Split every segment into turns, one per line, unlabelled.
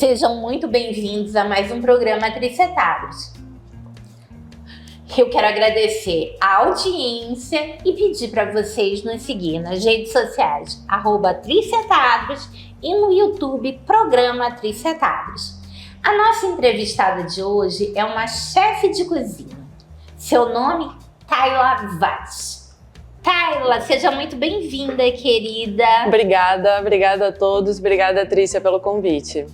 Sejam muito bem-vindos a mais um programa Tricetados. Eu quero agradecer a audiência e pedir para vocês nos seguir nas redes sociais @Tricetados e no YouTube Programa Tricetados. A nossa entrevistada de hoje é uma chefe de cozinha. Seu nome, Tayla Vaz. Tayla, seja muito bem-vinda, querida.
Obrigada a todos. Obrigada, Trícia, pelo convite.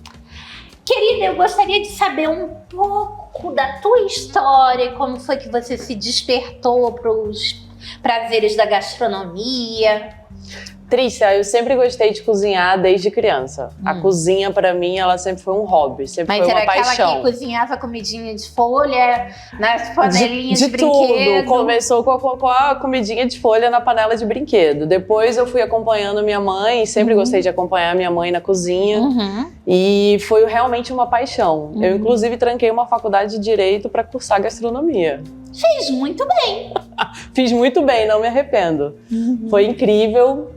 Querida, eu gostaria de saber um pouco da tua história, como foi que você se despertou para os prazeres da gastronomia.
Trícia, eu sempre gostei de cozinhar desde criança. A cozinha, pra mim, ela sempre foi um hobby, sempre foi uma paixão.
Mas era aquela que cozinhava comidinha de folha, nas panelinhas de brinquedo?
Tudo. Começou com a comidinha de folha na panela de brinquedo. Depois eu fui acompanhando minha mãe, sempre gostei de acompanhar minha mãe na cozinha. E foi realmente uma paixão. Eu, inclusive, tranquei uma faculdade de Direito para cursar gastronomia.
Fez muito bem.
Fiz muito bem, não me arrependo. Foi incrível.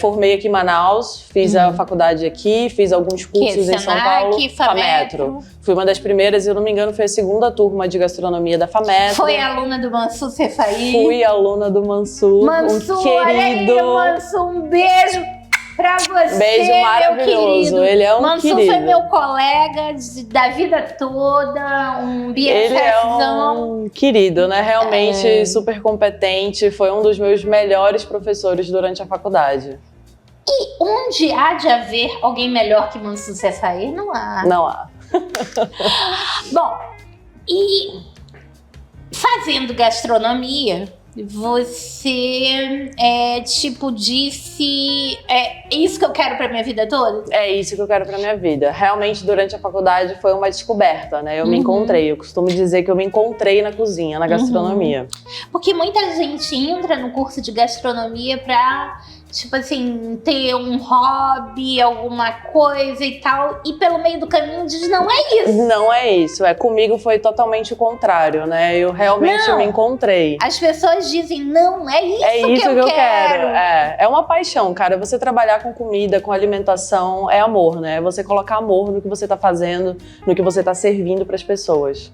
Formei aqui em Manaus, fiz a faculdade aqui, fiz alguns cursos em São Paulo. FAMetro. Fui uma das primeiras, se eu não me engano, foi a segunda turma de gastronomia da FAMetro.
Foi aluna do Mansur Cefaí.
Fui aluna do Mansur.
Mansur,
um querido.
Olha aí, Mansur, um beijo pra você,
beijo maravilhoso.
Meu querido.
Ele é um
Mansur
querido.
foi meu colega da vida toda, um BFFzão.
Ele é um querido, né? Realmente super competente. Foi um dos meus melhores professores durante a faculdade.
E onde há de haver alguém melhor que Mansur Cefaí? Não há.
Não há.
Bom, e fazendo gastronomia, você disse, é isso que eu quero pra minha vida toda?
É isso que eu quero pra minha vida. Realmente, durante a faculdade, foi uma descoberta, né? Eu me encontrei. Eu costumo dizer que eu me encontrei na cozinha, na gastronomia.
Porque muita gente entra no curso de gastronomia pra, tipo assim, ter um hobby, alguma coisa e tal, e pelo meio do caminho diz, não é isso.
Não é isso. Comigo foi totalmente o contrário, né? Eu realmente me encontrei.
As pessoas dizem, não, é isso,
que eu quero.
É
É uma paixão, cara. Você trabalhar com comida, com alimentação, é amor, né? Você colocar amor no que você tá fazendo, no que você tá servindo pras pessoas.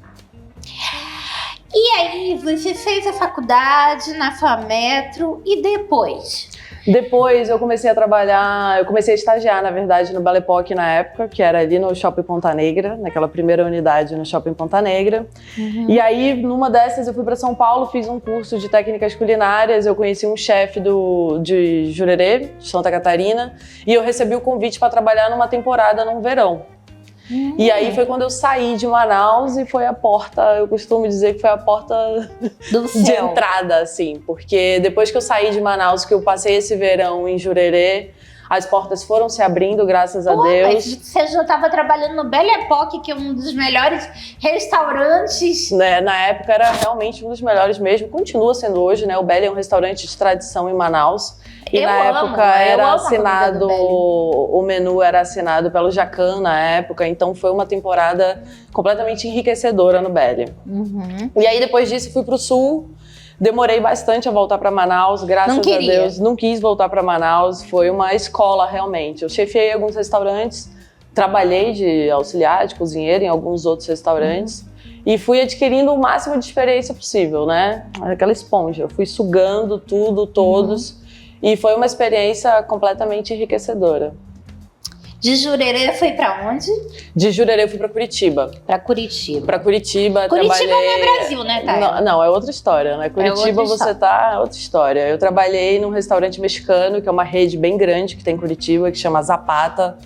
E aí, você fez a faculdade na FAMetro e depois?
Depois eu comecei a trabalhar, eu comecei a estagiar, na verdade, no Balepoque na época, que era ali no Shopping Ponta Negra, naquela primeira unidade no Shopping Ponta Negra. E aí, numa dessas, eu fui para São Paulo, fiz um curso de técnicas culinárias, eu conheci um chefe de Jurerê, de Santa Catarina, e eu recebi o convite para trabalhar numa temporada num verão. E aí foi quando eu saí de Manaus e foi a porta, eu costumo dizer que foi a porta de entrada, assim. Porque depois que eu saí de Manaus, que eu passei esse verão em Jurerê, as portas foram se abrindo, graças a Deus.
Mas você já estava trabalhando no Balepoque, que é um dos melhores restaurantes.
Né, na época era realmente um dos melhores mesmo, continua sendo hoje, né? O Belly é um restaurante de tradição em Manaus. E na época era assinado, o menu era assinado pelo Jacan na época, então foi uma temporada completamente enriquecedora no Belly. E aí depois disso fui pro Sul, demorei bastante a voltar para Manaus, graças a Deus. Não quis voltar para Manaus, foi uma escola realmente. Eu chefiei alguns restaurantes, trabalhei de auxiliar, de cozinheira em alguns outros restaurantes. E fui adquirindo o máximo de experiência possível, né? Aquela esponja, eu fui sugando tudo, todos. E foi uma experiência completamente enriquecedora.
De Jurerê foi pra onde?
De Jurerê eu fui pra Curitiba.
Pra Curitiba.
Pra Curitiba,
Curitiba
trabalhei...
não é Brasil, né, Tayla?
Não, é outra história, né? Curitiba você tá... É outra história. Eu trabalhei num restaurante mexicano, que é uma rede bem grande que tem em Curitiba, que chama Zapata.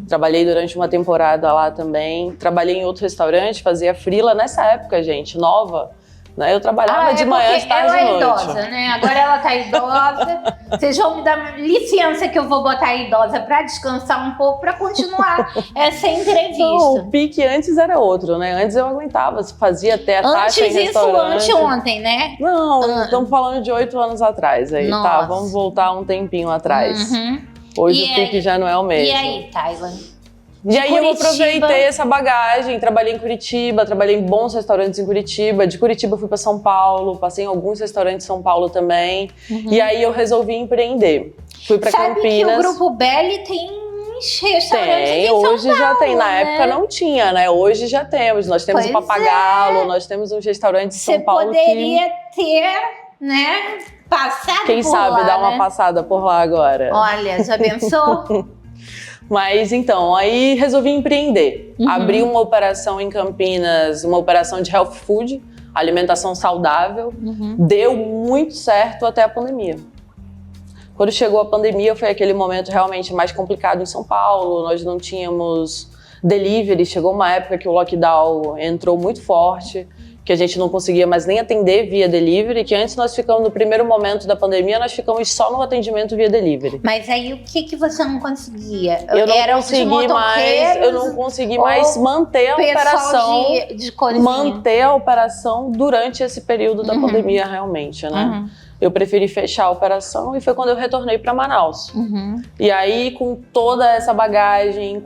Trabalhei durante uma temporada lá também. Trabalhei em outro restaurante, fazia freela nessa época, gente, nova. Eu trabalhava de manhã, de tarde e noite.
Ela é idosa, né? Agora ela tá idosa. Vocês vão me dar licença que eu vou botar a idosa pra descansar um pouco, pra continuar essa entrevista.
Não, o pique antes era outro, né? Antes eu aguentava, fazia até a taxa em restaurante.
Antes isso, anteontem, né?
Não, estamos falando de 8 anos atrás aí,
Nossa.
tá? Vamos voltar um tempinho atrás. Hoje o pique já não é o mesmo.
E aí, Tayla?
E aí eu aproveitei essa bagagem, trabalhei em Curitiba, trabalhei em bons restaurantes em Curitiba. De Curitiba eu fui para São Paulo, passei em alguns restaurantes em São Paulo também. E aí eu resolvi empreender. Fui para Campinas.
Sabe que o Grupo Belly tem mais restaurantes em São
hoje
Paulo,
já tem. Na
né?
época não tinha, né? Hoje já temos. Nós temos o Papagalo, nós temos uns restaurantes em São Paulo que...
Você poderia ter, né, passado
Quem
por
sabe
lá,
dar uma
né?
passada por lá agora.
Olha, já pensou?
Mas então, aí resolvi empreender. Abri uma operação em Campinas, uma operação de health food, alimentação saudável. Deu muito certo até a pandemia. Quando chegou a pandemia, foi aquele momento realmente mais complicado em São Paulo. Nós não tínhamos delivery. Chegou uma época que o lockdown entrou muito forte, que a gente não conseguia mais nem atender via delivery, que antes nós ficamos, no primeiro momento da pandemia, nós ficamos só no atendimento via delivery.
Mas aí o que você não conseguia?
Eu não consegui mais manter a operação, manter a operação durante esse período da pandemia realmente, né? Eu preferi fechar a operação e foi quando eu retornei para Manaus. E aí, com toda essa bagagem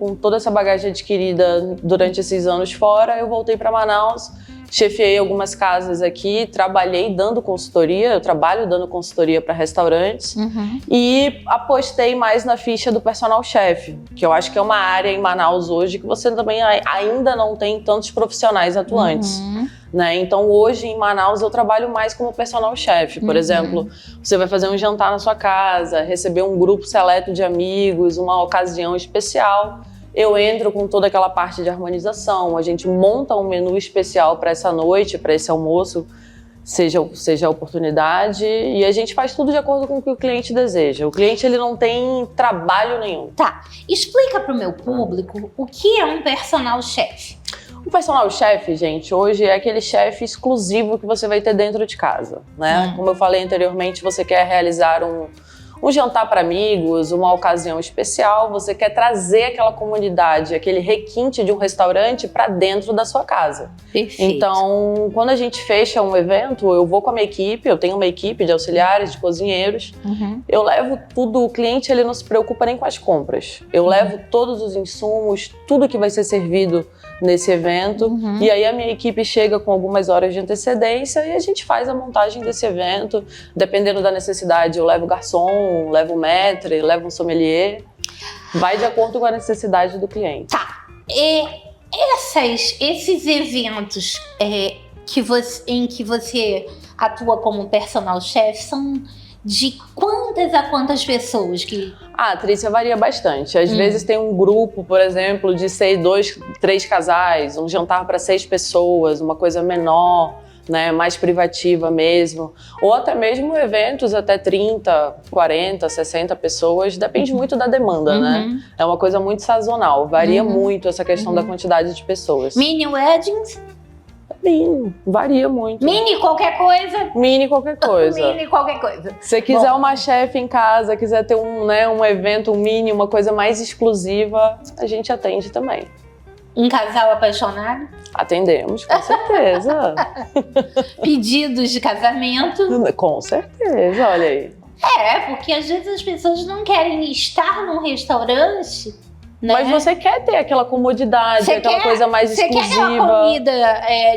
adquirida durante esses anos fora, eu voltei para Manaus, chefiei algumas casas aqui, trabalhei dando consultoria, eu trabalho dando consultoria para restaurantes e apostei mais na ficha do personal chef, que eu acho que é uma área em Manaus hoje que você também ainda não tem tantos profissionais atuantes. Né? Então hoje em Manaus eu trabalho mais como personal chef. Por exemplo, você vai fazer um jantar na sua casa, receber um grupo seleto de amigos, uma ocasião especial. Eu entro com toda aquela parte de harmonização, a gente monta um menu especial para essa noite, para esse almoço, seja a oportunidade, e a gente faz tudo de acordo com o que o cliente deseja. O cliente ele não tem trabalho nenhum.
Tá, explica para o meu público o que é um personal chef.
Um personal chef, gente, hoje é aquele chefe exclusivo que você vai ter dentro de casa, né? Como eu falei anteriormente, você quer realizar um jantar para amigos, uma ocasião especial, você quer trazer aquela comunidade, aquele requinte de um restaurante para dentro da sua casa.
Perfeito.
Então, quando a gente fecha um evento, eu vou com a minha equipe, eu tenho uma equipe de auxiliares, de cozinheiros, eu levo tudo, o cliente ele não se preocupa nem com as compras. Eu levo todos os insumos, tudo que vai ser servido nesse evento, e aí a minha equipe chega com algumas horas de antecedência e a gente faz a montagem desse evento. Dependendo da necessidade, eu levo garçom, levo maître, levo um sommelier, vai de acordo com a necessidade do cliente.
Tá, esses eventos em que você atua como personal chef são de quantas a quantas pessoas que...
Trícia, varia bastante. Às vezes tem um grupo, por exemplo, de 3 casais, um jantar para 6 pessoas, uma coisa menor, né, mais privativa mesmo. Ou até mesmo eventos até 30, 40, 60 pessoas, depende muito da demanda, né? É uma coisa muito sazonal, varia muito essa questão da quantidade de pessoas.
Mini weddings?
Mini, varia muito.
Mini qualquer coisa?
Mini qualquer coisa.
Mini qualquer coisa.
Se você quiser uma chefe em casa, quiser ter um evento, um mini, uma coisa mais exclusiva, a gente atende também.
Um casal apaixonado?
Atendemos, com certeza.
Pedidos de casamento?
Com certeza, olha aí.
Porque às vezes as pessoas não querem estar num restaurante, né?
Mas você quer ter aquela comodidade, aquela coisa mais exclusiva.
Você quer aquela comida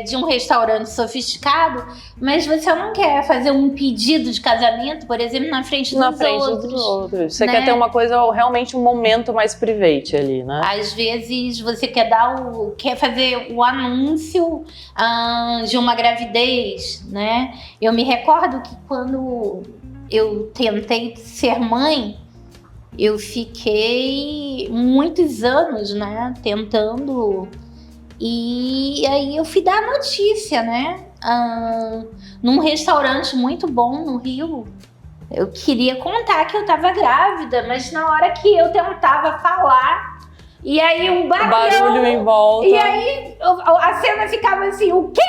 de um restaurante sofisticado, mas você não quer fazer um pedido de casamento, por exemplo, na frente dos outros.
Você quer ter uma coisa, realmente um momento mais private ali, né?
Às vezes você quer fazer o anúncio de uma gravidez, né? Eu me recordo que quando eu tentei ser mãe, eu fiquei muitos anos, né, tentando, e aí eu fui dar a notícia, né, num restaurante muito bom no Rio. Eu queria contar que eu tava grávida, mas na hora que eu tentava falar, e aí um
barulho em volta.
E aí a cena ficava assim, o quê?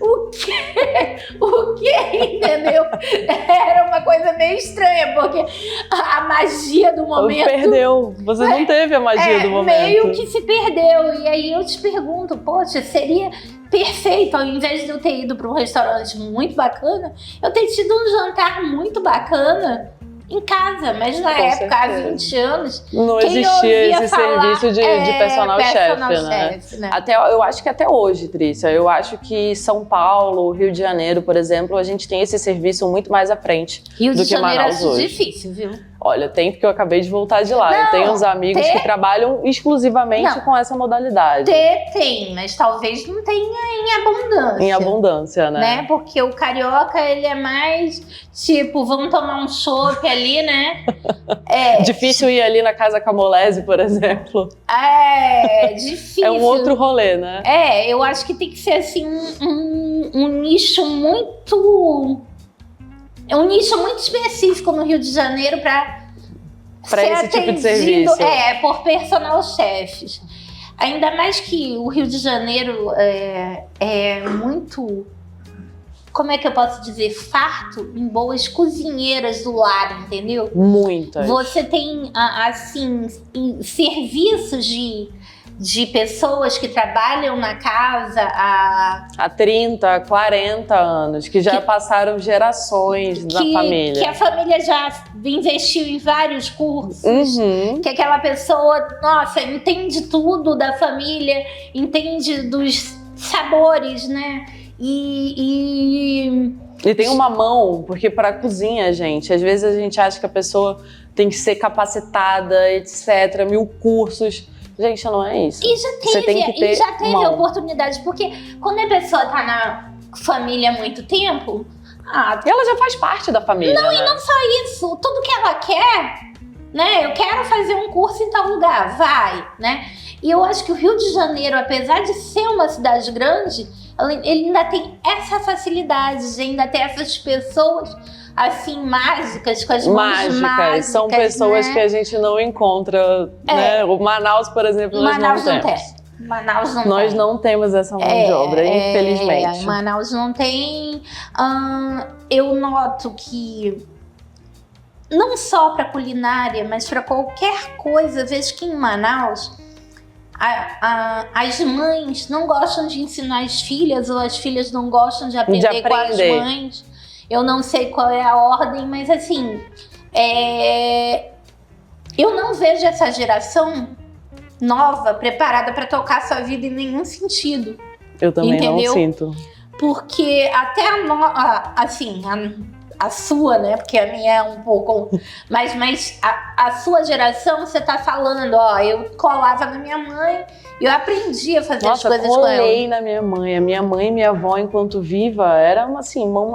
O quê? O quê? Entendeu? Era uma coisa meio estranha, porque a magia do momento...
Perdeu. Você não teve a magia do momento.
Meio que se perdeu. E aí eu te pergunto, poxa, seria perfeito, ao invés de eu ter ido para um restaurante muito bacana, eu ter tido um jantar muito bacana em casa, mas na época, há 20 anos,
não existia esse serviço de personal chef, né? Eu acho que até hoje, Trícia, eu acho que São Paulo, Rio de Janeiro, por exemplo, a gente tem esse serviço muito mais à frente do que Manaus hoje.
Rio de Janeiro é difícil, viu?
Olha, tem, porque eu acabei de voltar de lá. Eu tenho uns amigos que trabalham exclusivamente com essa modalidade.
Tem, mas talvez não tenha em abundância.
Em abundância,
né? Porque o carioca, ele é mais tipo, vamos tomar um chopp ali, né?
Difícil ir ali na Casa Camolese, por exemplo.
É, difícil.
É um outro rolê, né?
Eu acho que tem que ser assim um nicho muito... É um nicho muito específico no Rio de Janeiro para
esse tipo de serviço.
Por personal chefes. Ainda mais que o Rio de Janeiro é muito, como é que eu posso dizer, farto em boas cozinheiras do lar, entendeu?
Muitas.
Você tem, assim, serviços de pessoas que trabalham na casa
há 30, 40 anos, que já passaram gerações da família.
Que a família já investiu em vários cursos, que aquela pessoa, nossa, entende tudo da família, entende dos sabores, né? E
tem uma mão, porque para cozinha, gente, às vezes a gente acha que a pessoa tem que ser capacitada, etc, 1000 cursos. Gente, não é isso.
E já teve oportunidade, porque quando a pessoa tá na família há muito tempo...
ela já faz parte da família,
Não,
né?
E não só isso. Tudo que ela quer, né? Eu quero fazer um curso em tal lugar, vai, né? E eu acho que o Rio de Janeiro, apesar de ser uma cidade grande, ele ainda tem essa facilidade, ainda tem essas pessoas... assim, mágicas, com as mãos mágicas.
São pessoas, né, que a gente não encontra, né? O Manaus, por exemplo,
Manaus
nós não temos.
Manaus não
nós
tem.
não temos essa mão de obra, infelizmente.
Manaus não tem. Eu noto que não só para culinária, mas para qualquer coisa, vejo que em Manaus as mães não gostam de ensinar as filhas, ou as filhas não gostam de aprender com as mães. Eu não sei qual é a ordem, mas assim, eu não vejo essa geração nova preparada para tocar sua vida em nenhum sentido.
Eu também
entendeu?
Não sinto.
Porque até a sua, né? Porque a minha é um pouco... Mas a sua geração, você tá falando, eu colava na minha mãe e eu aprendi a fazer as coisas com ela.
Eu colei na minha mãe. A minha mãe e minha avó, enquanto viva, era uma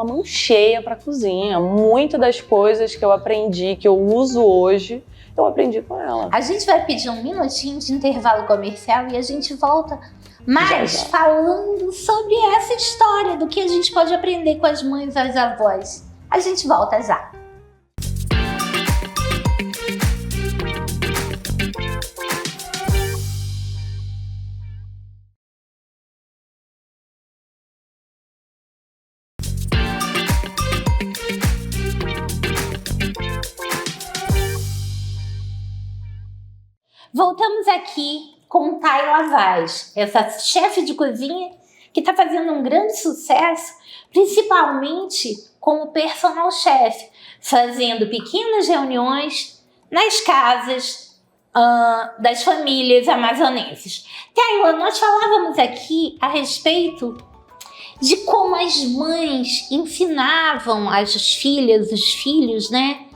mão cheia pra cozinha. Muitas das coisas que eu aprendi, que eu uso hoje, eu aprendi com ela.
A gente vai pedir um minutinho de intervalo comercial e a gente volta mais falando sobre essa história do que a gente pode aprender com as mães e as avós. A gente volta já. Voltamos aqui com Tayla Vaz, essa chefe de cozinha que está fazendo um grande sucesso, principalmente como personal chef, fazendo pequenas reuniões nas casas das famílias amazonenses. Tayla, nós falávamos aqui a respeito de como as mães ensinavam as filhas, os filhos, né?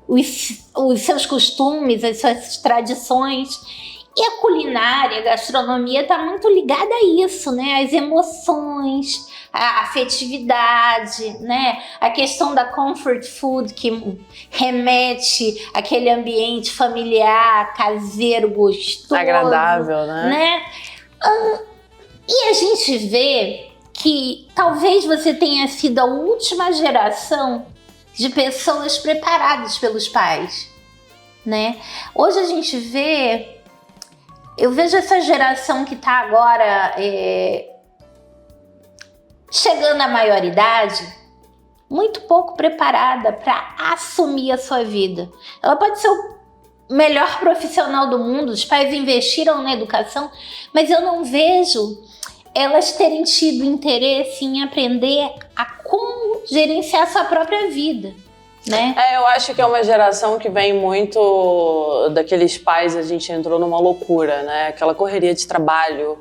Os seus costumes, as suas tradições. E a culinária, a gastronomia está muito ligada a isso, né? As emoções, a afetividade, né? A questão da comfort food, que remete àquele ambiente familiar, caseiro, gostoso.
Agradável, né?
E a gente vê que talvez você tenha sido a última geração de pessoas preparadas pelos pais, né? Hoje a gente vê... Eu vejo essa geração que está agora chegando à maioridade muito pouco preparada para assumir a sua vida. Ela pode ser o melhor profissional do mundo, os pais investiram na educação, mas eu não vejo elas terem tido interesse em aprender a como gerenciar sua própria vida, né?
Eu acho que é uma geração que vem muito daqueles pais, a gente entrou numa loucura, né? Aquela correria de trabalho,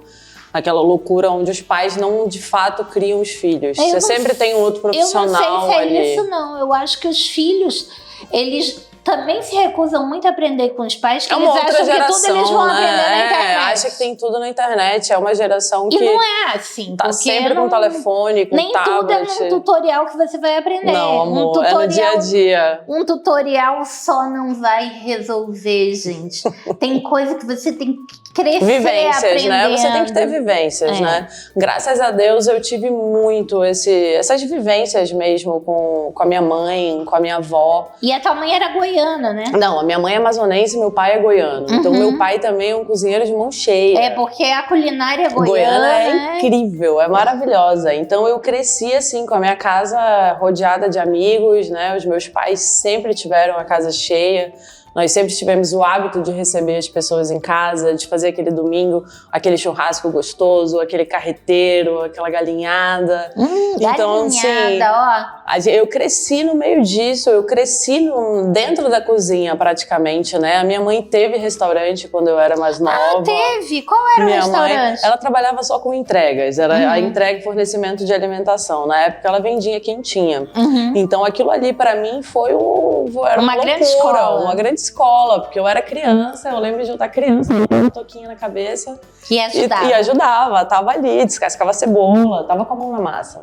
aquela loucura onde os pais não, de fato, criam os filhos. Você sempre tem um outro profissional ali.
Eu não sei se é isso, não. Eu acho que os filhos, eles também se recusam muito a aprender com os pais, que
é uma
eles
outra
acham
geração,
que tudo eles vão aprender na internet.
Acha que tem tudo na internet. É uma geração que
E não é assim.
tá sempre com telefone, com
nem
tablet.
Nem tudo é num tutorial que você vai aprender.
Não, amor, é no dia a dia.
Um tutorial só não vai resolver, gente. Tem coisa que você tem que crescer
vivências,
aprendendo.
né? Você tem que ter vivências, né? Graças a Deus eu tive muito essas vivências mesmo com a minha mãe, com a minha avó.
E a tua mãe era goiana, né?
Não, a minha mãe é amazonense e meu pai é goiano. Então meu pai também é um cozinheiro de mão cheia.
É, porque a culinária goiana
é incrível, é maravilhosa. Então eu cresci assim com a minha casa rodeada de amigos, né? Os meus pais sempre tiveram a casa cheia. Nós sempre tivemos o hábito de receber as pessoas em casa, de fazer aquele domingo, aquele churrasco gostoso, aquele carreteiro, aquela galinhada.
Então, galinhada,
assim, eu cresci no meio disso, eu cresci dentro da cozinha praticamente, né? A minha mãe teve restaurante quando eu era mais nova.
Ah, teve? Qual era o restaurante?
Mãe, ela trabalhava só com entregas, era a entrega e fornecimento de alimentação. Na época ela vendia quentinha. Então aquilo ali pra mim foi uma grande escola. Uma grande escola, porque eu era criança, eu lembro de eu estar criança, com uma toquinha na cabeça.
E ajudava.
E ajudava, tava ali, descascava cebola, tava com a mão na massa.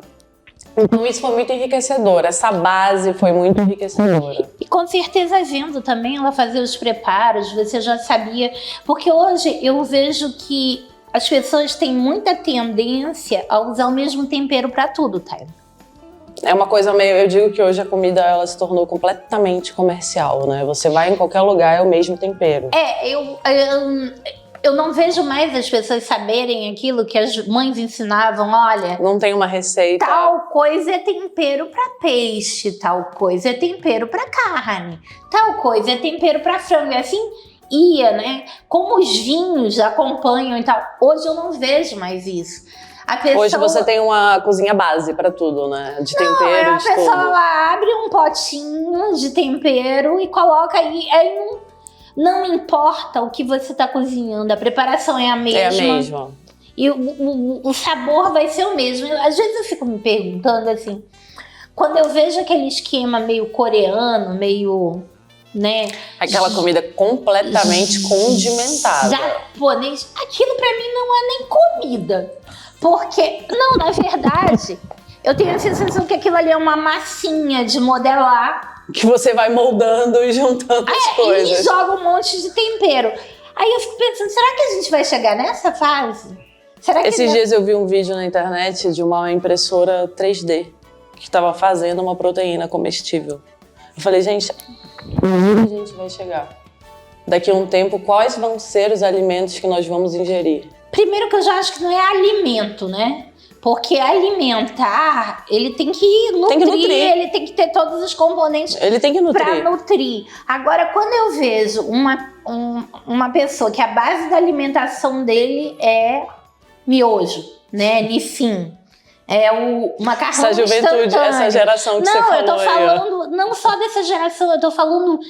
Então isso foi muito enriquecedor, essa base foi muito enriquecedora.
E com certeza vendo também ela fazer os preparos, você já sabia, porque hoje eu vejo que as pessoas têm muita tendência a usar o mesmo tempero para tudo, Taylor.
É uma coisa meio, eu digo que hoje a comida ela se tornou completamente comercial, né? Você vai em qualquer lugar, é o mesmo tempero.
Eu não vejo mais as pessoas saberem aquilo que as mães ensinavam, olha...
Não tem uma receita...
Tal coisa é tempero para peixe, tal coisa é tempero para carne, tal coisa é tempero para frango, e assim ia, né? Como os vinhos acompanham e tal. Hoje eu não vejo mais isso.
Hoje você tem uma cozinha base para tudo, né? De tempero, de tudo.
A pessoa ela abre um potinho de tempero e coloca aí não importa o que você está cozinhando, a preparação é a mesma.
É a mesma.
E o sabor vai ser o mesmo. Às vezes eu fico me perguntando assim, quando eu vejo aquele esquema meio coreano, meio... né?
Aquela comida completamente condimentada.
Japonês, aquilo pra mim não é nem comida. Porque, não, na verdade, eu tenho a sensação que aquilo ali é uma massinha de modelar.
Que você vai moldando e juntando as coisas.
E joga um monte de tempero. Aí eu fico pensando, será que a gente vai chegar nessa fase?
Esses dias eu vi um vídeo na internet de uma impressora 3D que estava fazendo uma proteína comestível. Eu falei, gente, onde a gente vai chegar? Daqui a um tempo, quais vão ser os alimentos que nós vamos ingerir?
Primeiro que eu já acho que não é alimento, né? Porque alimentar, ele tem que nutrir, ele tem que ter todos os componentes para nutrir. Agora, quando eu vejo uma pessoa que a base da alimentação dele é miojo, né? Nissin. É o macarrão
essa juventude,
instantâneo.
Essa geração que você falou.
Não, eu tô falando não só dessa geração, eu tô falando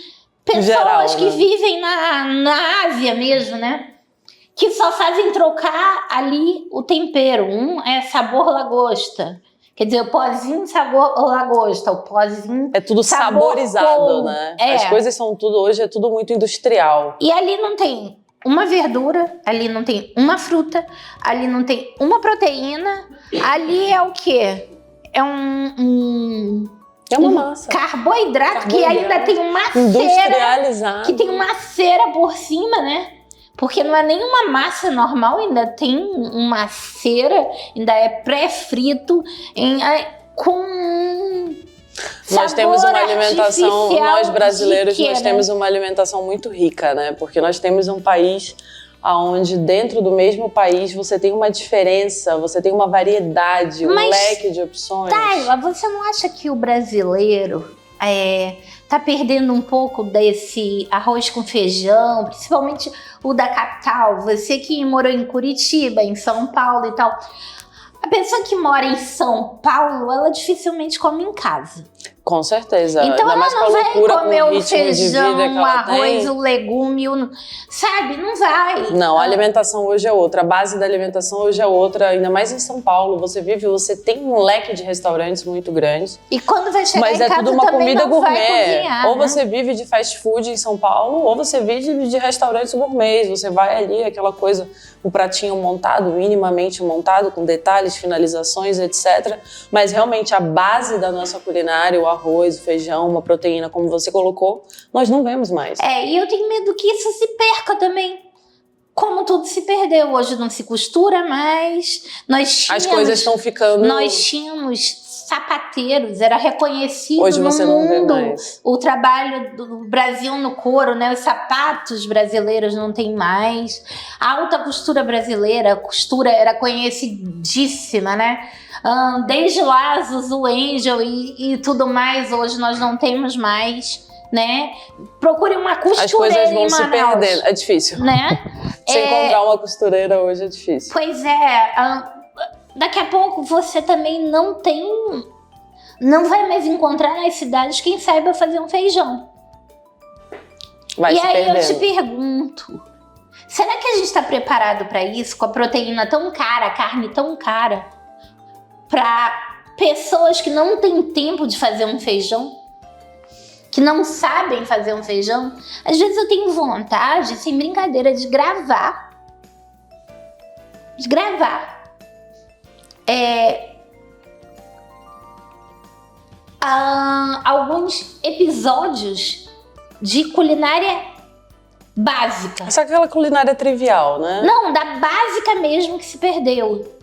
pessoas geral, que vivem na Ásia mesmo, né? Que só fazem trocar ali o tempero. Um é sabor lagosta. Quer dizer, o pozinho sabor lagosta, o pozinho
é tudo saborizado, né? As coisas são tudo, hoje é tudo muito industrial.
E ali não tem uma verdura, ali não tem uma fruta, ali não tem uma proteína, ali é o quê? É
é uma massa.
Carboidrato que ainda tem uma cera. Que tem uma cera por cima, né? Porque não é nenhuma massa normal, ainda tem uma cera, ainda é pré-frito, com
nós temos uma alimentação, nós brasileiros, nós temos uma alimentação muito rica, né? Porque nós temos um país onde dentro do mesmo país você tem uma diferença, você tem uma variedade, um leque de opções.
Taylor, você não acha que o brasileiro tá perdendo um pouco desse arroz com feijão, principalmente o da capital? Você que morou em Curitiba, em São Paulo e tal. A pessoa que mora em São Paulo, ela dificilmente come em casa.
Com certeza.
Então
ainda mais
ela não vai comer o feijão, o arroz, o legume, sabe? Não vai.
Não, a alimentação hoje é outra, a base da alimentação hoje é outra, ainda mais em São Paulo. Você tem um leque de restaurantes muito grande.
E quando vai chegar
mas
em
é
casa
tudo uma
também
comida
não
gourmet.
vai cozinhar,
ou
né?
você vive de fast food em São Paulo, ou você vive de restaurantes gourmets. Você vai ali, aquela coisa, o pratinho montado, minimamente montado, com detalhes, finalizações, etc. Mas realmente a base da nossa culinária, o arroz, o feijão, uma proteína, como você colocou, nós não vemos mais.
E eu tenho medo que isso se perca também. Como tudo se perdeu, hoje não se costura mais.
As coisas estão ficando...
Nós tínhamos sapateiros, era reconhecido
hoje
no
você
mundo
não vê mais.
O trabalho do Brasil no couro, né? Os sapatos brasileiros não tem mais. A alta costura brasileira, a costura era conhecidíssima, né? Desde lá, Zuzu Angel e tudo mais, hoje nós não temos mais, né? Procure uma costureira.
As coisas vão
em
se
Manaus,
perdendo, é difícil.
né?
Se encontrar uma costureira hoje é difícil.
Pois é, daqui a pouco você também não vai mais encontrar nas cidades quem saiba fazer um feijão.
Vai se perdendo.
Eu te pergunto, será que a gente está preparado para isso, com a proteína tão cara, a carne tão cara, para pessoas que não têm tempo de fazer um feijão? Que não sabem fazer um feijão? Às vezes eu tenho vontade, sem brincadeira, de gravar. Alguns episódios de culinária básica.
Essa é aquela culinária trivial, né?
Não, da básica mesmo que se perdeu.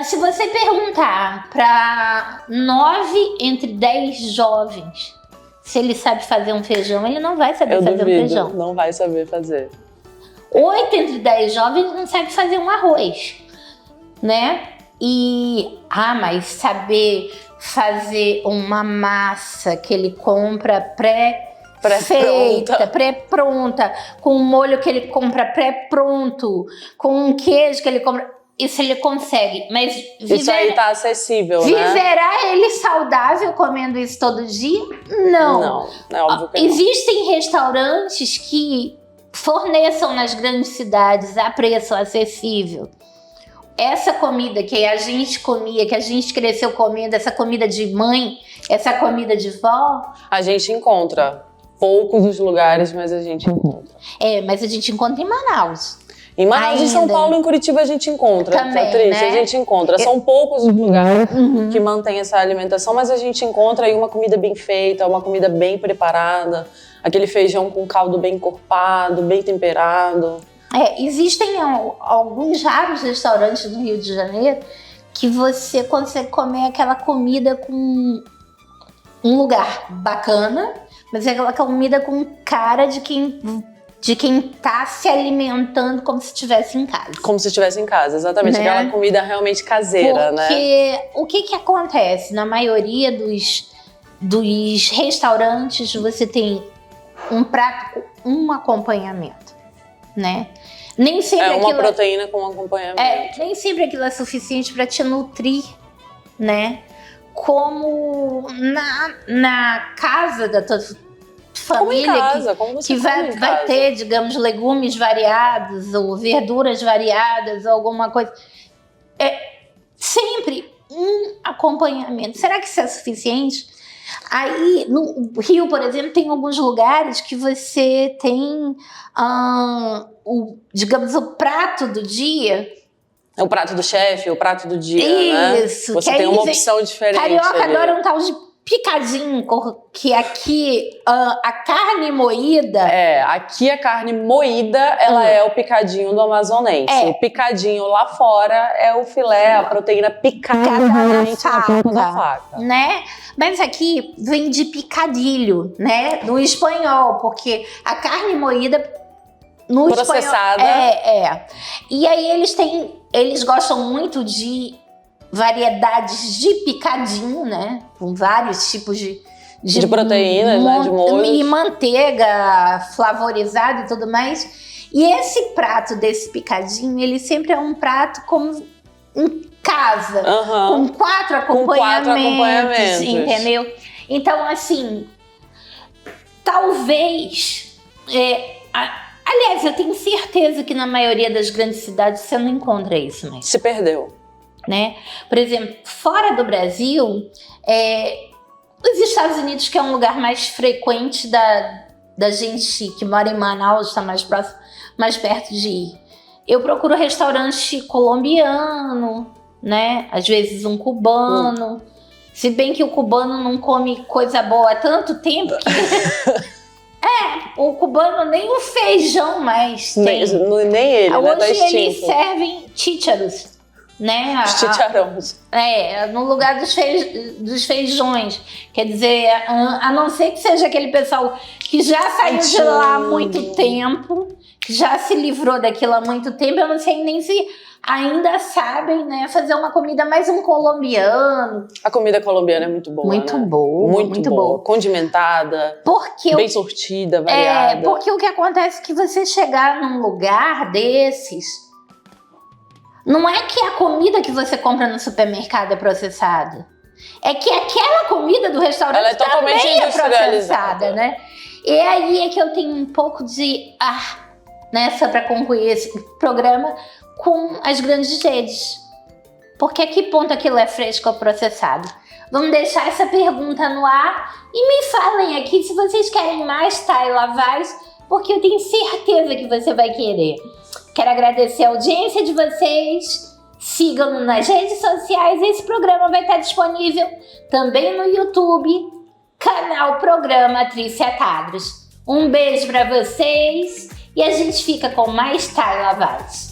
Se você perguntar para 9 entre 10 jovens se ele sabe fazer um feijão, ele não vai saber fazer um feijão.
Não vai saber fazer.
8 entre 10 jovens não sabem fazer um arroz, né? Mas saber fazer uma massa que ele compra pré-feita, pré-pronta, com um molho que ele compra pré-pronto, com um queijo que ele compra... Isso ele consegue, mas...
Isso aí tá acessível, né?
Viverá ele saudável comendo isso todo dia? Não.
Não, é óbvio que
Existem restaurantes que forneçam nas grandes cidades a preço acessível essa comida que a gente comia, que a gente cresceu comendo, essa comida de mãe, essa comida de vó.
A gente encontra poucos os lugares, mas a gente encontra.
Mas a gente encontra em Manaus.
Em Manaus, em São Paulo, em Curitiba a gente encontra.
Também,
Patrícia,
né?
A gente encontra. São poucos os lugares que mantêm essa alimentação, mas a gente encontra aí uma comida bem feita, uma comida bem preparada, aquele feijão com caldo bem encorpado, bem temperado.
Existem alguns raros restaurantes no Rio de Janeiro que você consegue comer aquela comida com um lugar bacana, mas é aquela comida com cara de quem tá se alimentando como se estivesse em casa. Como se
estivesse em casa, exatamente.
Né?
Aquela comida realmente caseira, né?
Porque o que acontece? Na maioria dos restaurantes, você tem um prato com um acompanhamento, né? Nem sempre
uma proteína com acompanhamento.
Nem sempre aquilo é suficiente para te nutrir, né? Como na casa da tua família,
como
que vai ter, digamos, legumes variados ou verduras variadas ou alguma coisa. Sempre um acompanhamento. Será que isso é suficiente? Aí, no Rio, por exemplo, tem alguns lugares que você tem, digamos, o prato do dia.
É o prato do chefe, o prato do dia,
Isso,
né? Você tem uma opção diferente.
Carioca
ali.
adora um tal de picadinho, que aqui a carne moída...
Aqui a carne moída, ela é o picadinho do amazonense. O picadinho lá fora é o filé, a proteína picada realmente na ponta da faca.
Né? Mas aqui vem de picadilho, né? No espanhol, porque a carne moída no
processada.
Espanhol... E aí eles gostam muito de variedades de picadinho, né? Com vários tipos de
proteínas, né? De molhos.
E manteiga flavorizada e tudo mais. E esse prato desse picadinho, ele sempre é um prato como em casa, com 4 acompanhamentos, entendeu? Então, assim, talvez... aliás, eu tenho certeza que na maioria das grandes cidades você não encontra isso mais.
Se perdeu.
Né? Por exemplo, fora do Brasil, os Estados Unidos, que é um lugar mais frequente da gente que mora em Manaus, está mais próximo, mais perto de ir. Eu procuro restaurante colombiano, né? Às vezes um cubano. Se bem que o cubano não come coisa boa há tanto tempo que... o cubano nem o feijão mais tem.
Nem ele,
hoje,
né? Tá extinto.
Eles servem chícharos, né?
Os chicharrões.
No lugar dos feijões. Quer dizer, a não ser que seja aquele pessoal que já saiu de lá há muito tempo, que já se livrou daquilo há muito tempo, eu não sei nem se ainda sabem, né, fazer uma comida mais um colombiano.
A comida colombiana é muito boa,
muito
né?
boa. Muito boa.
Condimentada, bem sortida, variada.
Porque o que acontece é que você chegar num lugar desses, não é que a comida que você compra no supermercado é processada. É que aquela comida do restaurante também é processada, né? E aí é que eu tenho um pouco de nessa para concluir esse programa com as grandes redes. Porque a que ponto aquilo é fresco ou processado? Vamos deixar essa pergunta no ar e me falem aqui se vocês querem mais Thay Lavaz, porque eu tenho certeza que você vai querer. Quero agradecer a audiência de vocês. Sigam-nos nas redes sociais. Esse programa vai estar disponível também no YouTube, canal Programa Trícia Tadros. Um beijo para vocês e a gente fica com mais Thay Lavaz.